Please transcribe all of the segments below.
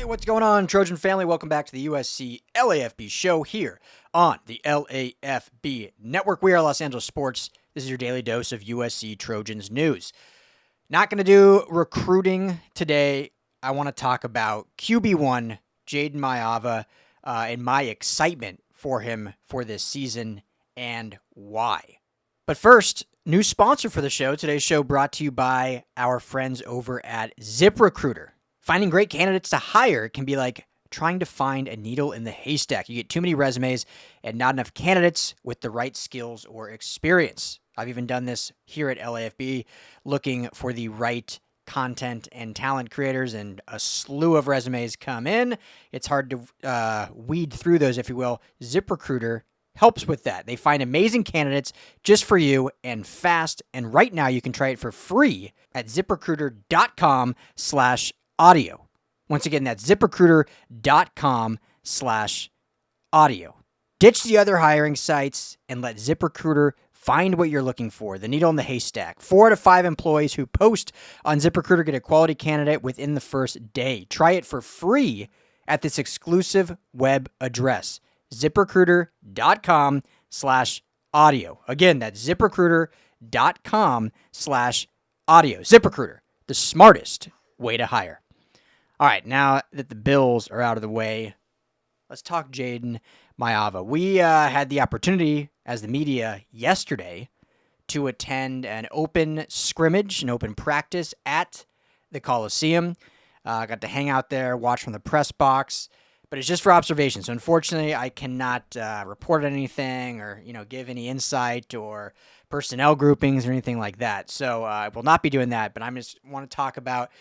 Hey, what's going on, Trojan family? Welcome back to the USC LAFB show here on the LAFB network. We are Los Angeles Sports. This is your daily dose of USC Trojans news. Not going to do recruiting today. I want to talk about QB1, Jayden Maiava, and my excitement for him for this season and why. But first, new sponsor for the show. Today's show brought to you by our friends over at ZipRecruiter. Finding great candidates to hire can be like trying to find a needle in the haystack. You get too many resumes and not enough candidates with the right skills or experience. I've even done this here at LAFB, looking for the right content and talent creators, and a slew of resumes come in. It's hard to weed through those, if you will. ZipRecruiter helps with that. They find amazing candidates just for you and fast. And right now you can try it for free at ZipRecruiter.com/audio. Once again, that's ZipRecruiter.com/audio. Ditch the other hiring sites and let ZipRecruiter find what you're looking for, the needle in the haystack. 4 out of 5 employees who post on ZipRecruiter get a quality candidate within the first day. Try it for free at this exclusive web address, ZipRecruiter.com/audio. Again, that's ZipRecruiter.com/audio. ZipRecruiter, the smartest way to hire. All right, now that the Bills are out of the way, let's talk Jayden Maiava. We had the opportunity as the media yesterday to attend an open scrimmage, an open practice at the Coliseum. Got to hang out there, watch from the press box, but it's just for observation. So unfortunately, I cannot report on anything or give any insight or personnel groupings or anything like that. So I will not be doing that, but I just want to talk about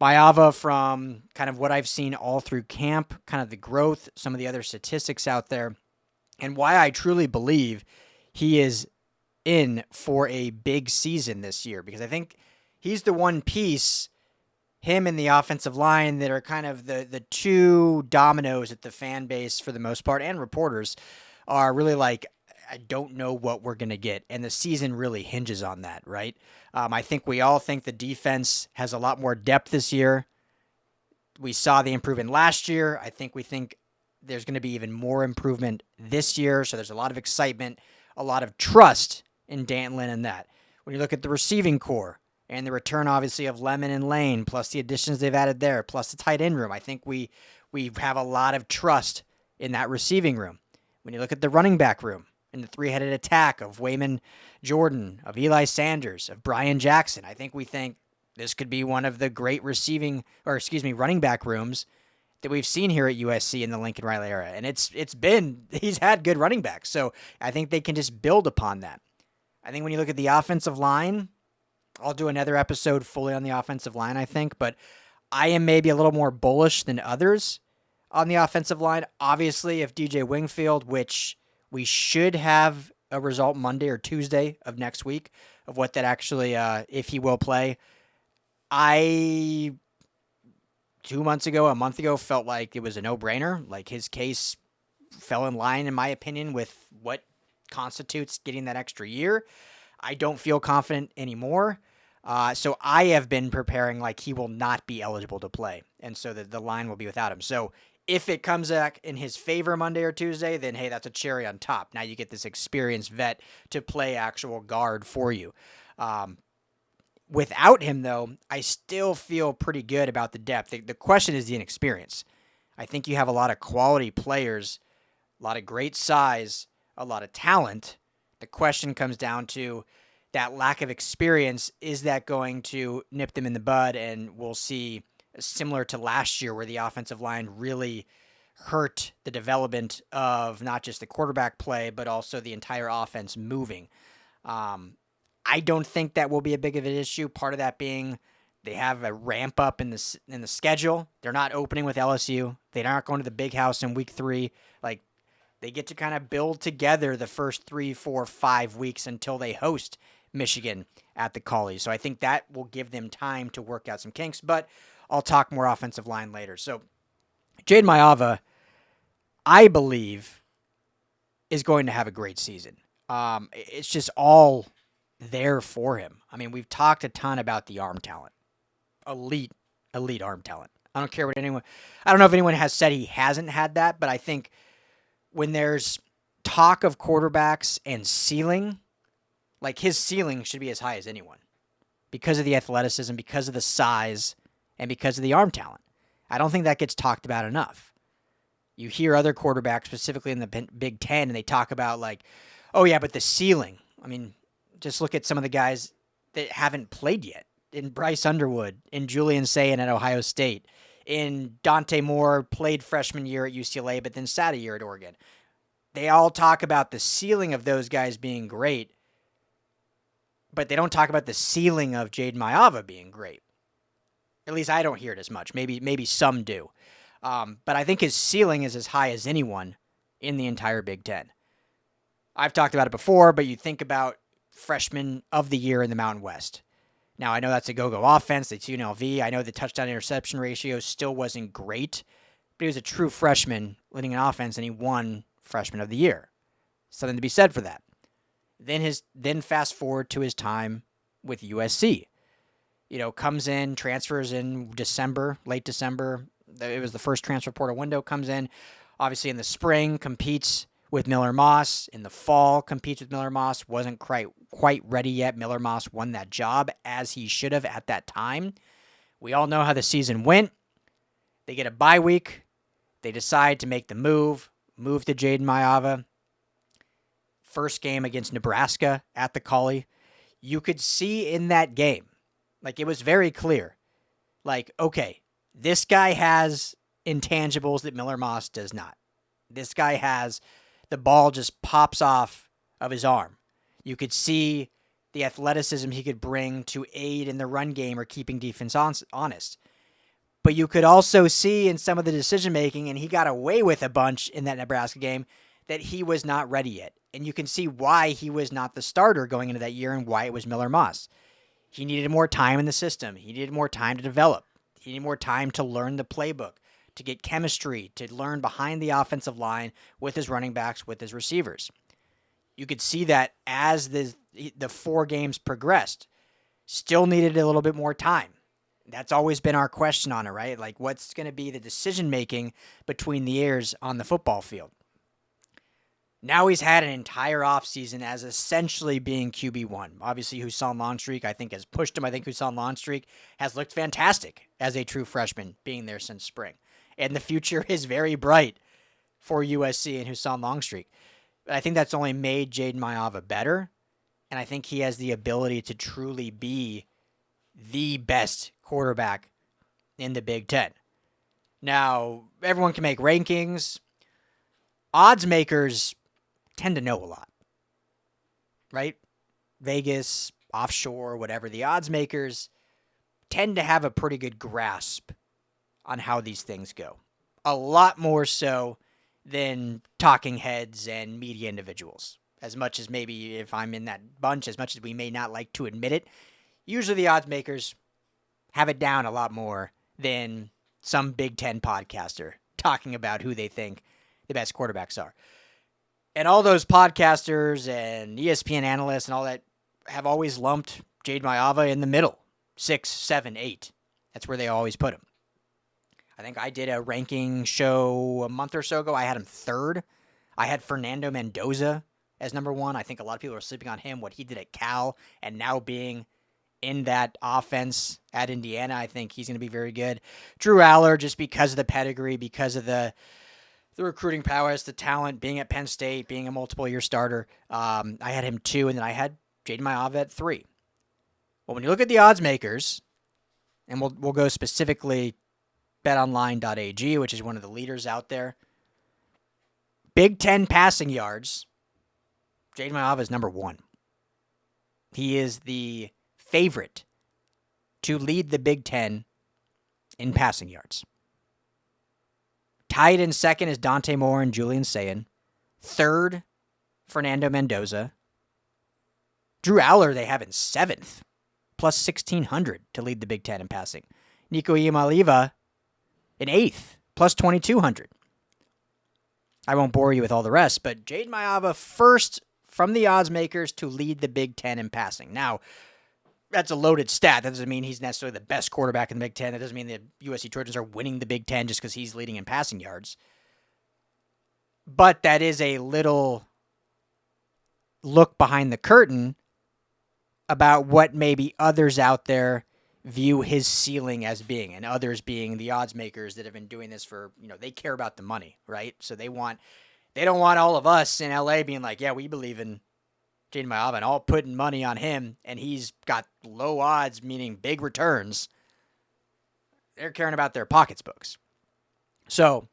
Maiava from kind of what I've seen all through camp, kind of the growth, some of the other statistics out there, and why I truly believe he is in for a big season this year, because I think he's the one piece, him and the offensive line, that are kind of the two dominoes that the fan base, for the most part, and reporters are really like, I don't know what we're going to get. And the season really hinges on that, right? I think we all think the defense has a lot more depth this year. We saw the improvement last year. We think there's going to be even more improvement this year. So there's a lot of excitement, a lot of trust in Dantlin and that. When you look at the receiving core and the return, obviously, of Lemon and Lane, plus the additions they've added there, plus the tight end room, I think we have a lot of trust in that receiving room. When you look at the running back room, in the three-headed attack of Wayman Jordan, of Eli Sanders, of Brian Jackson, we think this could be one of the great running back rooms that we've seen here at USC in the Lincoln Riley era. And he's had good running backs. So I think they can just build upon that. I think when you look at the offensive line, I'll do another episode fully on the offensive line, I think, but I am maybe a little more bullish than others on the offensive line. Obviously, if DJ Wingfield, which we should have a result Monday or Tuesday of next week of what that actually, if he will play. 2 months ago, a month ago, felt like it was a no-brainer. Like, his case fell in line, in my opinion, with what constitutes getting that extra year. I don't feel confident anymore. So I have been preparing like he will not be eligible to play, and so the line will be without him. So if it comes back in his favor Monday or Tuesday, then hey, that's a cherry on top. Now you get this experienced vet to play actual guard for you. Without him, though, I still feel pretty good about the depth. The question is the inexperience. I think you have a lot of quality players, a lot of great size, a lot of talent. The question comes down to that lack of experience. Is that going to nip them in the bud? And we'll see, similar to last year, where the offensive line really hurt the development of not just the quarterback play, but also the entire offense moving. I don't think that will be a big of an issue. Part of that being they have a ramp up in the schedule. They're not opening with LSU. They're not going to the big house in week 3. Like, they get to kind of build together the first 3, 4, 5 weeks until they host Michigan at the Collie. So I think that will give them time to work out some kinks, but I'll talk more offensive line later. So Jayden Maiava, I believe, is going to have a great season. It's just all there for him. I mean, we've talked a ton about the arm talent. Elite arm talent. I don't care what anyone, I don't know if anyone has said he hasn't had that, but I think when there's talk of quarterbacks and ceiling, like his ceiling should be as high as anyone because of the athleticism, because of the size, and because of the arm talent. I don't think that gets talked about enough. You hear other quarterbacks, specifically in the Big Ten, and they talk about like, oh yeah, but the ceiling. I mean, just look at some of the guys that haven't played yet. In Bryce Underwood, in Julian Sayin at Ohio State, in Dante Moore, played freshman year at UCLA, but then sat a year at Oregon. They all talk about the ceiling of those guys being great, but they don't talk about the ceiling of Jayden Maiava being great. At least I don't hear it as much. Maybe some do. But I think his ceiling is as high as anyone in the entire Big Ten. I've talked about it before, but you think about freshman of the year in the Mountain West. Now, I know that's a go-go offense. It's UNLV. I know the touchdown-interception ratio still wasn't great, but he was a true freshman leading an offense, and he won Freshman of the Year. Something to be said for that. Then fast forward to his time with USC. Comes in, transfers in December, late December. It was the first transfer portal window. Comes in, obviously in the spring, competes with Miller Moss. In the fall, competes with Miller Moss. Wasn't quite ready yet. Miller Moss won that job as he should have at that time. We all know how the season went. They get a bye week. They decide to make the move to Jayden Maiava. First game against Nebraska at the Collie. You could see in that game, like it was very clear, like, okay, this guy has intangibles that Miller Moss does not. This guy has, the ball just pops off of his arm. You could see the athleticism he could bring to aid in the run game or keeping defense honest. But you could also see in some of the decision-making, and he got away with a bunch in that Nebraska game, that he was not ready yet. And you can see why he was not the starter going into that year and why it was Miller Moss. He needed more time in the system. He needed more time to develop. He needed more time to learn the playbook, to get chemistry, to learn behind the offensive line with his running backs, with his receivers. You could see that as the 4 games progressed, still needed a little bit more time. That's always been our question on it, right? Like, what's going to be the decision-making between the ears on the football field? Now he's had an entire offseason as essentially being QB1. Obviously, Hussam Longstreak, I think, has pushed him. I think Hussam Longstreak has looked fantastic as a true freshman, being there since spring. And the future is very bright for USC and Hussam Longstreak. But I think that's only made Jayden Maiava better, and I think he has the ability to truly be the best quarterback in the Big Ten. Now, everyone can make rankings. Odds makers tend to know a lot, right? Vegas, offshore, whatever. The odds makers tend to have a pretty good grasp on how these things go. A lot more so than talking heads and media individuals. As much as maybe if I'm in that bunch, as much as we may not like to admit it, usually the odds makers have it down a lot more than some Big Ten podcaster talking about who they think the best quarterbacks are. And all those podcasters and ESPN analysts and all that have always lumped Jayden Maiava in the middle, 6, 7, 8. That's where they always put him. I think I did a ranking show a month or so ago. I had him 3rd. I had Fernando Mendoza as number 1. I think a lot of people are sleeping on him, what he did at Cal, and now being in that offense at Indiana. I think he's going to be very good. Drew Aller, just because of the pedigree, because of the recruiting prowess, the talent, being at Penn State, being a multiple-year starter. I had him 2, and then I had Jayden Maiava at 3. Well, when you look at the odds makers, and we'll go specifically betonline.ag, which is one of the leaders out there. Big Ten passing yards, Jayden Maiava is number 1. He is the favorite to lead the Big Ten in passing yards. Tied in second is Dante Moore and Julian Sayin. 3rd, Fernando Mendoza. Drew Aller they have in 7th, plus 1,600 to lead the Big Ten in passing. Nico Iamaleava in 8th, plus 2,200. I won't bore you with all the rest, but Jayden Maiava first from the odds makers to lead the Big Ten in passing. Now, that's a loaded stat. That doesn't mean he's necessarily the best quarterback in the Big Ten. That doesn't mean the USC Trojans are winning the Big Ten just because he's leading in passing yards. But that is a little look behind the curtain about what maybe others out there view his ceiling as being, and others being the odds makers that have been doing this for, they care about the money, right? So they don't want all of us in LA being like, yeah, we believe in Jayden Maiava and all putting money on him, and he's got low odds, meaning big returns. They're caring about their pocketbooks. So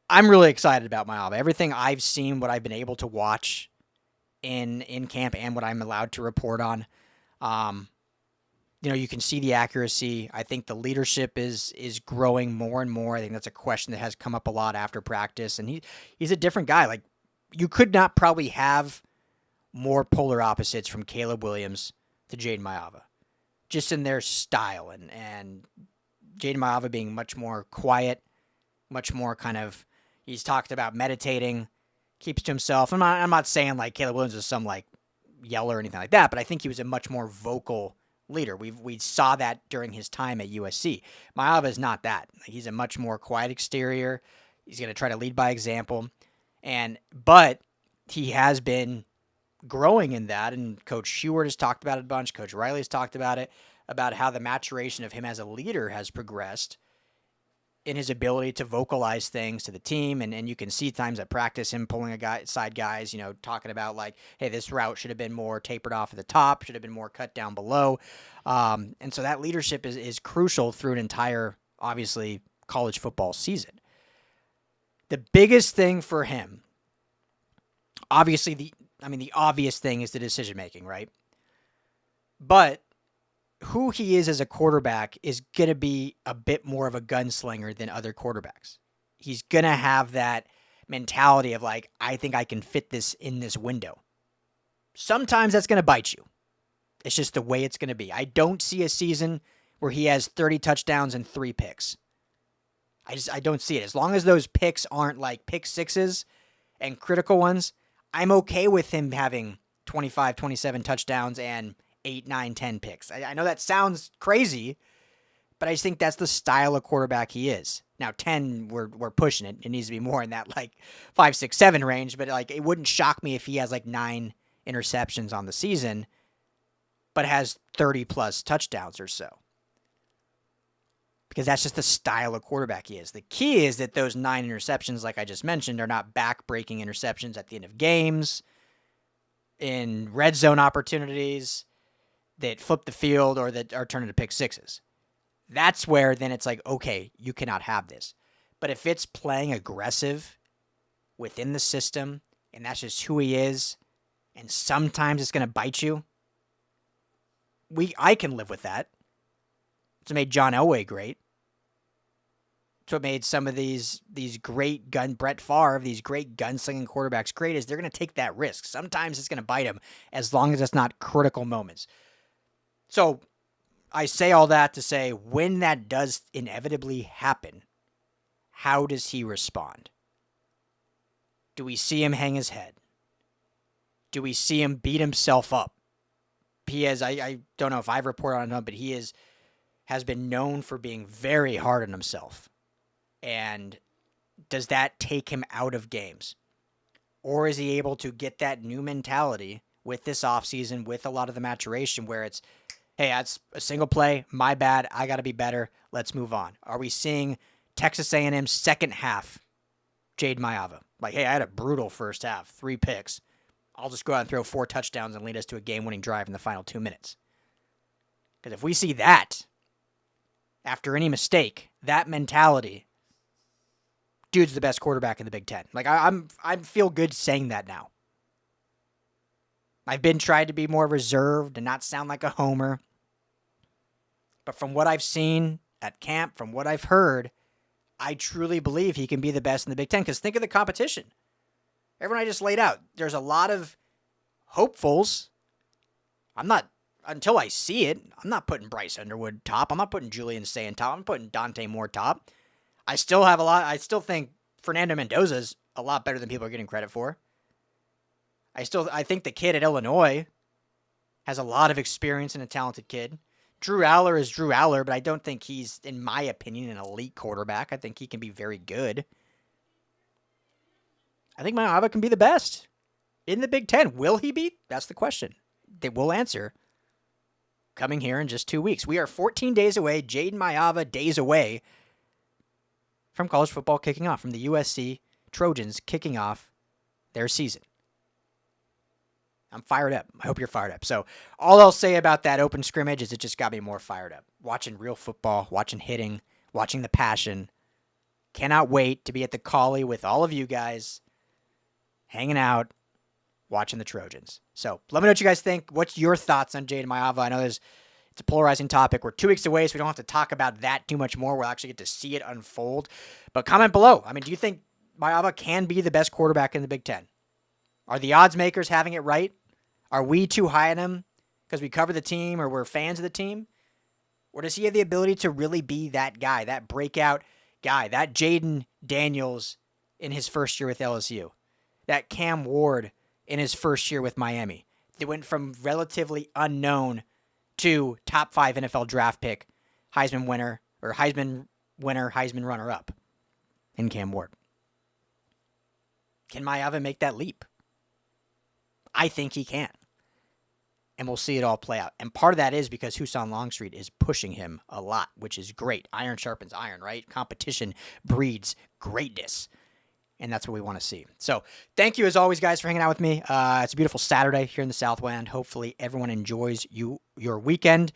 I'm really excited about Maiava. Everything I've seen, what I've been able to watch in camp and what I'm allowed to report on, you can see the accuracy. I think the leadership is growing more and more. I think that's a question that has come up a lot after practice, and he's a different guy. Like, you could not probably have more polar opposites from Caleb Williams to Jayden Maiava, just in their style, and Jayden Maiava being much more quiet, much more kind of, he's talked about meditating, keeps to himself. I'm not saying like Caleb Williams is some like yeller or anything like that, but I think he was a much more vocal leader. We saw that during his time at USC. Maiava is not that. He's a much more quiet exterior. He's going to try to lead by example, but he has been growing in that, and Coach Stewart has talked about it a bunch. Coach Riley's talked about it, about how the maturation of him as a leader has progressed in his ability to vocalize things to the team. And you can see times at practice him pulling side guys, talking about like, hey, this route should have been more tapered off at the top, should have been more cut down below. And so that leadership is crucial through an entire, obviously, college football season. The biggest thing for him, obviously, the obvious thing is the decision making, right? But who he is as a quarterback is going to be a bit more of a gunslinger than other quarterbacks. He's going to have that mentality of like, I think I can fit this in this window. Sometimes that's going to bite you. It's just the way it's going to be. I don't see a season where he has 30 touchdowns and 3 picks. I don't see it. As long as those picks aren't like pick sixes and critical ones, I'm okay with him having 25, 27 touchdowns and 8, 9, 10 picks. I know that sounds crazy, but I just think that's the style of quarterback he is. Now, 10, we're pushing it. It needs to be more in that like 5, 6, 7 range, but like it wouldn't shock me if he has like 9 interceptions on the season, but has 30 plus touchdowns or so. Because that's just the style of quarterback he is. The key is that those 9 interceptions, like I just mentioned, are not back-breaking interceptions at the end of games, in red zone opportunities that flip the field or that are turned into pick sixes. That's where then it's like, okay, you cannot have this. But if it's playing aggressive within the system, and that's just who he is, and sometimes it's going to bite you, I can live with that. It's what made John Elway great. It's what made some of these great Brett Favre, these great gunslinging quarterbacks great, is they're going to take that risk. Sometimes it's going to bite them as long as it's not critical moments. So I say all that to say, when that does inevitably happen, how does he respond? Do we see him hang his head? Do we see him beat himself up? He has, I don't know if I've reported on him, but he has been known for being very hard on himself. And does that take him out of games? Or is he able to get that new mentality with this offseason, with a lot of the maturation, where it's, hey, that's a single play, my bad, I got to be better, let's move on? Are we seeing Texas A&M second half Jayden Maiava? Like, hey, I had a brutal first half, 3 picks. I'll just go out and throw 4 touchdowns and lead us to a game-winning drive in the final 2 minutes. Because if we see that, after any mistake, that mentality, dude's the best quarterback in the Big Ten. Like, I feel good saying that now. I've been trying to be more reserved and not sound like a homer. But from what I've seen at camp, from what I've heard, I truly believe he can be the best in the Big Ten. Because think of the competition. Everyone I just laid out, there's a lot of hopefuls. Until I see it, I'm not putting Bryce Underwood top. I'm not putting Julian Sayin top. I'm putting Dante Moore top. I still think Fernando Mendoza's a lot better than people are getting credit for. I think the kid at Illinois has a lot of experience and a talented kid. Drew Aller is Drew Aller, but I don't think he's, in my opinion, an elite quarterback. I think he can be very good. I think Maiava can be the best in the Big Ten. Will he be? That's the question. They will answer coming here in just 2 weeks. We are 14 days away, Jayden Maiava days away from college football kicking off, from the USC Trojans kicking off their season. I'm fired up. I hope you're fired up. So all I'll say about that open scrimmage is it just got me more fired up. Watching real football, watching hitting, watching the passion. Cannot wait to be at the Collie with all of you guys, hanging out, watching the Trojans. So let me know what you guys think. What's your thoughts on Jayden Maiava? I know it's a polarizing topic. We're 2 weeks away, so we don't have to talk about that too much more. We'll actually get to see it unfold. But comment below. I mean, do you think Maiava can be the best quarterback in the Big Ten? Are the odds makers having it right? Are we too high on him because we cover the team or we're fans of the team? Or does he have the ability to really be that guy, that breakout guy, that Jaden Daniels in his first year with LSU, that Cam Ward in his first year with Miami? They went from relatively unknown to top 5 NFL draft pick, Heisman winner, Heisman runner-up in Cam Ward. Can Maiava make that leap? I think he can. And we'll see it all play out. And part of that is because Husan Longstreet is pushing him a lot, which is great. Iron sharpens iron, right? Competition breeds greatness. And that's what we want to see. So thank you, as always, guys, for hanging out with me. It's a beautiful Saturday here in the Southland. Hopefully everyone enjoys your weekend.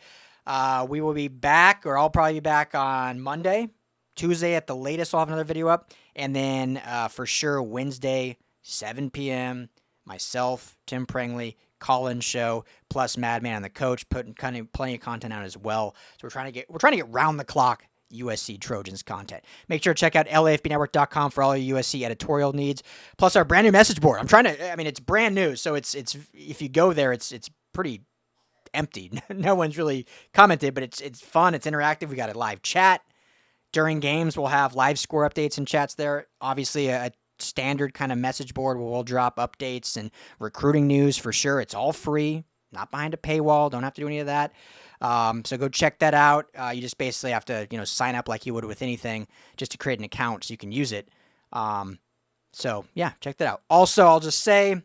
We will be back, or I'll probably be back on Monday. Tuesday at the latest, I'll have another video up. And then for sure Wednesday, 7 p.m., myself, Tim Prangley, Call-In Show, plus Madman and the coach, putting plenty of content out as well. So we're trying to get round the clock USC Trojans content. Make sure to check out LAFBnetwork.com for all your USC editorial needs, plus our brand new message board. It's brand new, so it's if you go there, it's pretty empty. No one's really commented, but it's fun, it's interactive. We got a live chat during games. We'll have live score updates and chats there. Obviously, a standard kind of message board where we'll drop updates and recruiting news for sure. It's all free, not behind a paywall. Don't have to do any of that. So go check that out. You just basically have to, sign up like you would with anything just to create an account so you can use it. So yeah, check that out. Also, I'll just say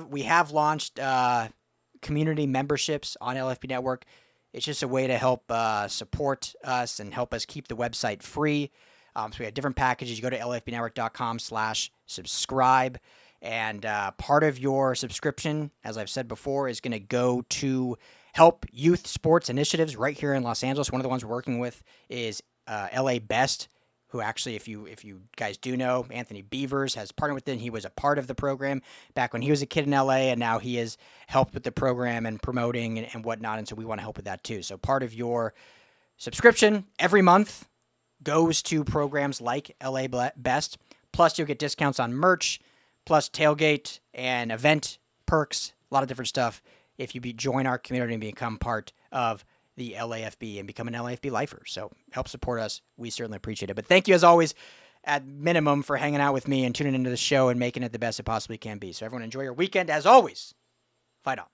we have launched community memberships on LFB Network. It's just a way to help support us and help us keep the website free. So we have different packages. You go to lfbnetwork.com/subscribe. And part of your subscription, as I've said before, is going to go to help youth sports initiatives right here in Los Angeles. One of the ones we're working with is LA Best, who actually, if you guys do know, Anthony Beavers has partnered with them. He was a part of the program back when he was a kid in LA, and now he has helped with the program and promoting and whatnot, and so we want to help with that too. So part of your subscription every month goes to programs like LA Best, plus you'll get discounts on merch, plus tailgate and event perks, a lot of different stuff if you join our community and become part of the LAFB and become an LAFB lifer. So help support us. We certainly appreciate it. But thank you, as always, at minimum, for hanging out with me and tuning into the show and making it the best it possibly can be. So everyone, enjoy your weekend. As always, fight on.